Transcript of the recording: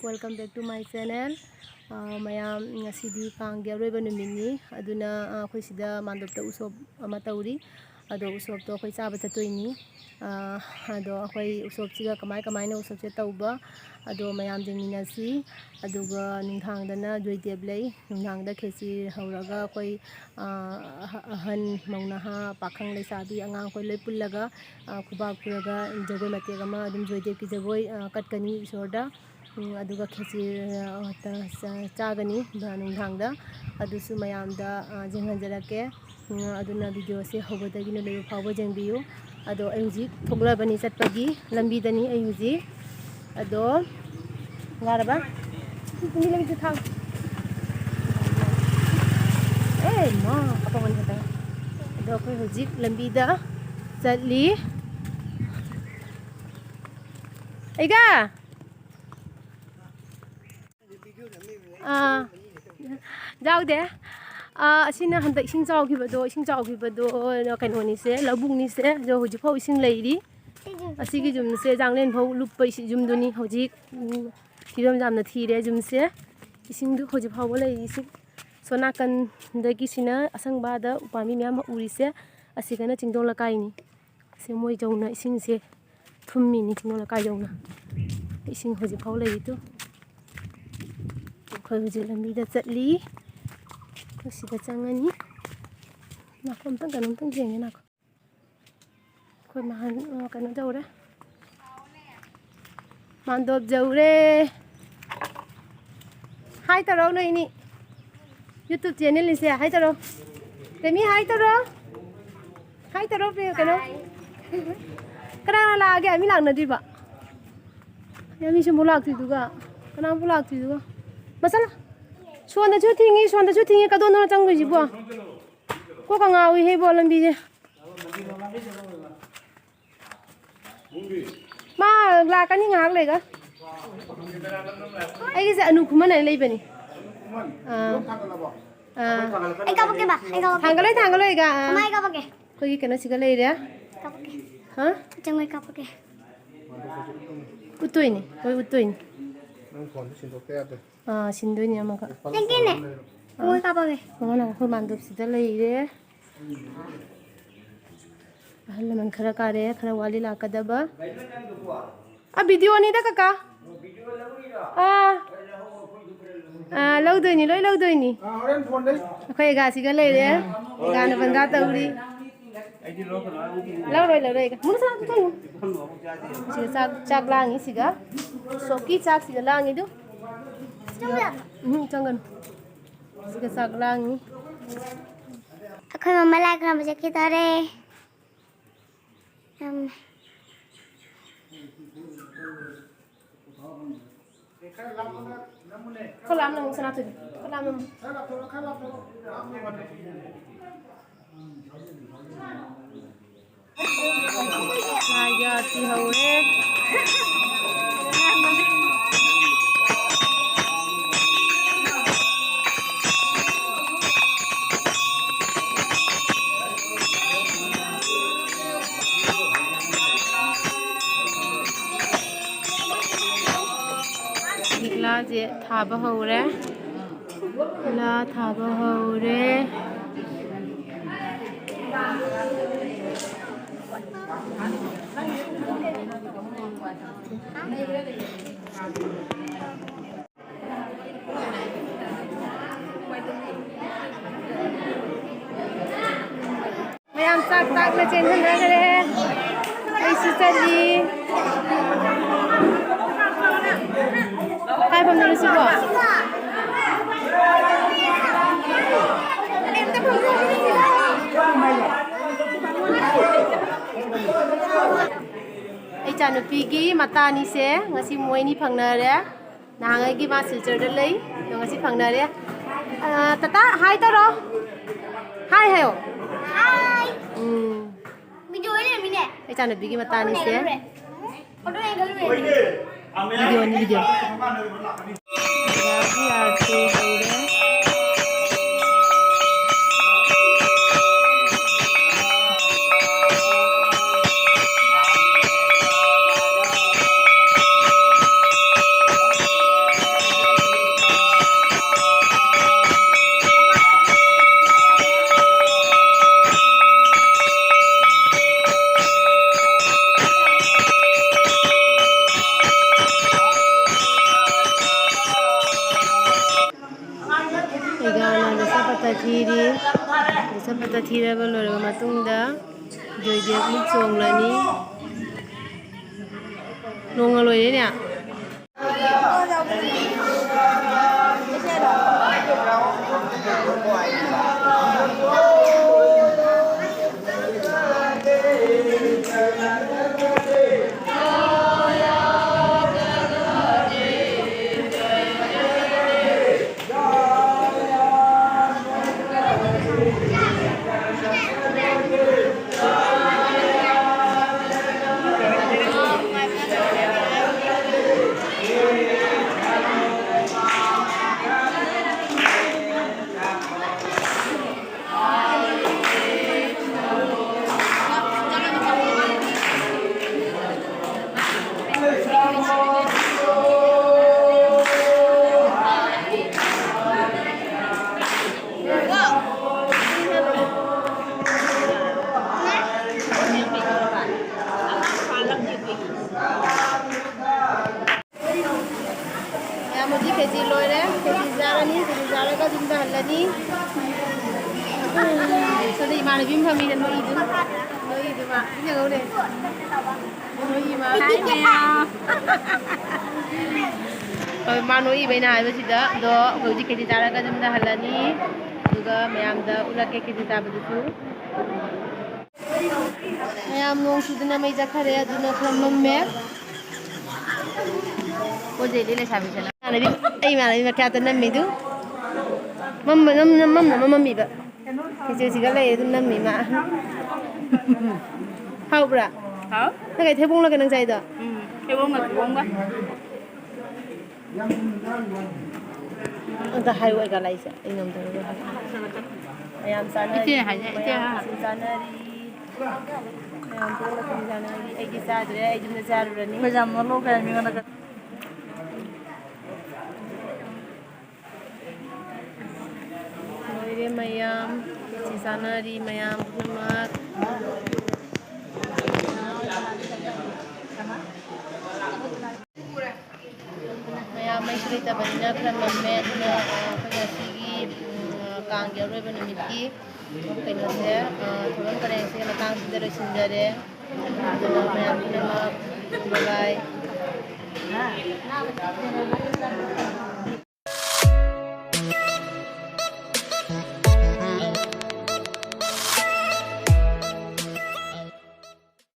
Welcome back to my channel. Mayam ngasidi kang aroiba numini aduna akhoi sida mandopta usop ama tauri ado usop to akhoi chaba chatoini ado akhoi usop siga kamai na usop che tauba ado mayam jengminasi aduga nunghangdana joydeb lei nunghangda khesi hauraga akhoi ahan maunaha pakhang leisabi angang khoi loi pullaga khubak puraga jagoi matega ma adum joydeb ki jagoi katkani isorda aduga khesi chagani nunghangda adusu mayamda jenghanjarake aduna video se hobodagi no leyo phawba jengbiyu ado ai huji thoglabani chatpagi lambi dani ai huji ado ngaraba kini lagi thang ma apa man kata ado koi huji lambi da chatli aiga जाऊ दे असिना हंदक इसिंग जाउखिबदो कइनोनि से लबुंगनि से जो हुजि फाउ इसिंग लैरि असिगि जुम से जांगलेन फाउ loop इसि जुमदुनि हुजि theorem जामना थिरे जुम से इसिंग दु हुजि फाउ लैरि इसिंग सोनाकन दगि सिना असंगबादा उपामी ma'am उरि से असिगना चिंगदों लकाइनि से मोय जौना इसिंग से थुम्मिनि चिंगदों लकाइ जौना इसिंग हुजि फाउ लैरि तो Huji lambi da chatli kasi da changani na kom tang kanong tang jeng na ko koi mahan kanong jaure mandop jaure hai taro no ini YouTube channel ni se hai taro temi hai taro pe kanong kana la ge ami lang na di ba yami se mulak ti duga kana mulak ti duga Masala, suanda cu tinggi kadon orang canggu jibu. Kau kang awi hei bolam bije. Ma lakan ni ngak lega. Ai kisa anu kumana lei bani. Ai kau pakai ba? Tanggalai ga. Mai kau pakai. Kau ini kena sih lei dia. Kau pakai. Hah? Jangan kau pakai. Utuh ini, kau utuh ini. Sindu ni ama ka. Yang ni, kau kau pakai. Mana kau mandop sida lei dia. Ahal man khara kare, khara wali la kadaba. Video ni dah kakak. Lau doi ni. Kau ega sih lei dia. Ega na benda tauri. Lau roi ka. Mana sana tu tu. Sih cak langi sih ga. Soki cak sih langi tu. Jangan. Sih cak langi. Aku mama lagi nak baca kita re. Kau lam nang sana tu. Kau lam nang. Lagi ti haure. La je thaba haure. La thaba haure. Mayam tak le chen han ra re. Ai si tali. Hai pom ni sibo. Ai chanu pigi mata ni se ngasi moi ni phangna re nangai gi ma silchar da lei ngasi phangna re tata hai taro hai hayo Hai. Video ni mine. ai chanu pigi mata ni se Auto yang galu. video lagi arti haure ꯆꯠꯄꯇ ꯊꯤꯔꯤ ꯆꯠꯄꯇ ꯊꯤꯔꯕ ꯂꯣꯏꯔꯕ ꯃꯇꯨꯡꯗ ꯖꯣꯏꯗꯦꯕꯃꯨꯛ ꯆꯣꯡꯂꯅꯤ ꯅꯣꯡꯉ ꯂꯣꯏꯔꯦꯅꯦ Yamuji keji loire, keji jarani, keji jaraga jumda halani. Jadi mana bim kami dan noi itu mak, ini kau deh, noi mak. Kalau mana noi beina ayo sih dah, do keji keji jaraga jumda halani, juga mayam dah ulah keji tabu itu. Mayam nong sudah nama ijak hari ada nak memek. Kau jadi le sabi sana. Mana bim kaya tu nama itu. Mama ba. Kecil sekali itu nama mak. Hau bra. Hả? Nó cái thế bung là cái năng say đó. Cái bông là bông quá. Anh ta hay quá cái này sao? Anh nằm đâu rồi? Ayam sana. Itu ya hanya itu ya. Sana di. Ayam tu lah kami sana di. Aji sadar, aji mana sadar ni. Bây giờ nó lô cái mình còn Loire mayam, si sana di mayam nama. Mayam may cerita banyak dan memet na pagkasigi kangya roy ba namiti. Kaya siya, tulang pa rin siya matang sindara sindara. Mayam nama, bye.